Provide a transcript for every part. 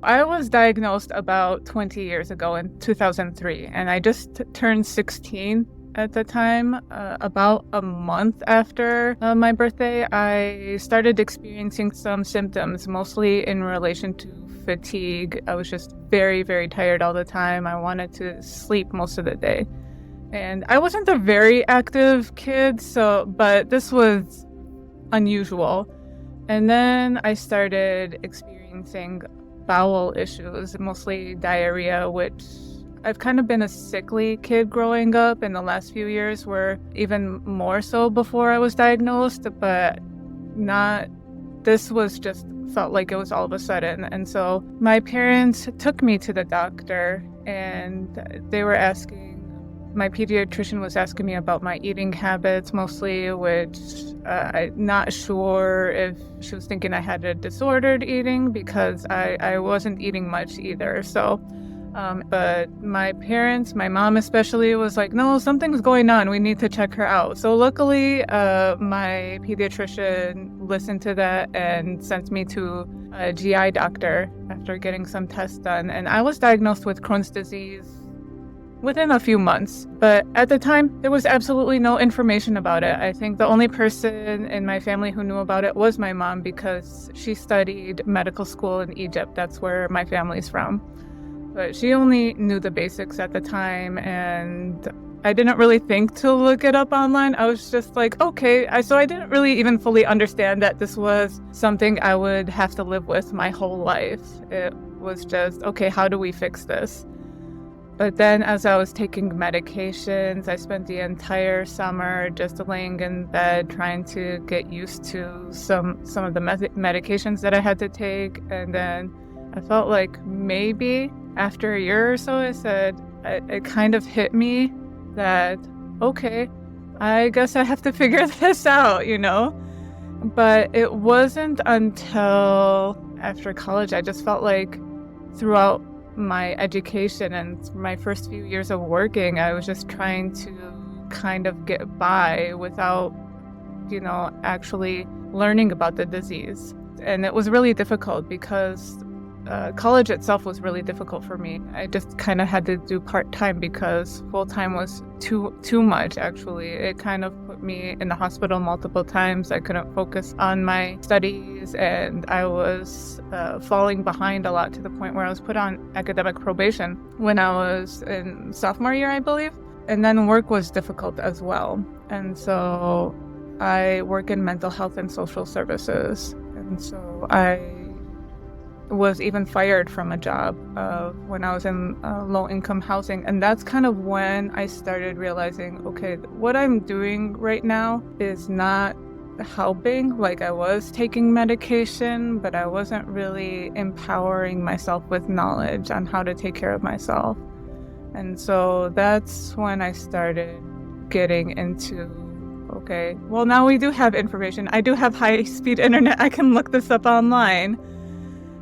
I was diagnosed about 20 years ago in 2003, and I just turned 16 at the time. About a month after my birthday, I started experiencing some symptoms, mostly in relation to fatigue. I was just very, very tired all the time. I wanted to sleep most of the day. And I wasn't a very active kid, but this was unusual. And then I started experiencing bowel issues, mostly diarrhea, which I've kind of been a sickly kid growing up. In the last few years were even more so before I was diagnosed, but not, this was just felt like it was all of a sudden. And so my parents took me to the doctor and my pediatrician was asking me about my eating habits mostly, which I'm not sure if she was thinking I had a disordered eating because I wasn't eating much either. So, but my parents, my mom especially, was like, no, something's going on. We need to check her out. So luckily, my pediatrician listened to that and sent me to a GI doctor after getting some tests done. And I was diagnosed with Crohn's disease within a few months. But at the time, there was absolutely no information about it. I think the only person in my family who knew about it was my mom because she studied medical school in Egypt. That's where my family's from. But she only knew the basics at the time, and I didn't really think to look it up online. I was just like, okay. So I didn't really even fully understand that this was something I would have to live with my whole life. It was just, okay, how do we fix this? But then as I was taking medications, I spent the entire summer just laying in bed trying to get used to some of the medications that I had to take. And then I felt like maybe after a year or so, it kind of hit me that, okay, I guess I have to figure this out, But it wasn't until after college, I just felt like throughout my education and my first few years of working, I was just trying to kind of get by without, actually learning about the disease. And it was really difficult because college itself was really difficult for me. I just kind of had to do part-time because full-time was too much, actually. It kind of put me in the hospital multiple times. I couldn't focus on my studies, and I was falling behind a lot to the point where I was put on academic probation when I was in sophomore year, I believe. And then work was difficult as well. And so I work in mental health and social services. And so I was even fired from a job when I was in low-income housing. And that's kind of when I started realizing, okay, what I'm doing right now is not helping. Like, I was taking medication, but I wasn't really empowering myself with knowledge on how to take care of myself. And so that's when I started getting into, okay, well, now we do have information. I do have high-speed internet. I can look this up online.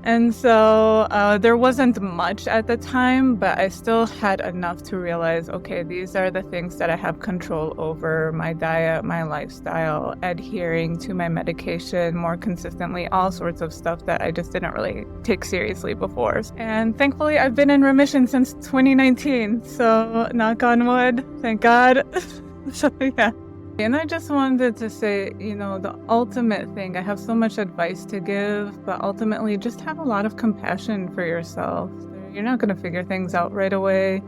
And so there wasn't much at the time, but I still had enough to realize, okay, these are the things that I have control over: my diet, my lifestyle, adhering to my medication more consistently, all sorts of stuff that I just didn't really take seriously before. And thankfully, I've been in remission since 2019. So knock on wood, thank God. So yeah. And I just wanted to say, the ultimate thing, I have so much advice to give, but ultimately just have a lot of compassion for yourself. You're not going to figure things out right away,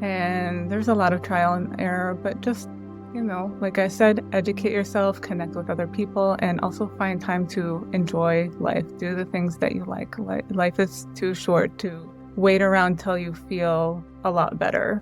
and there's a lot of trial and error, but just, like I said, educate yourself, connect with other people, and also find time to enjoy life. Do the things that you like. Life is too short to wait around till you feel a lot better.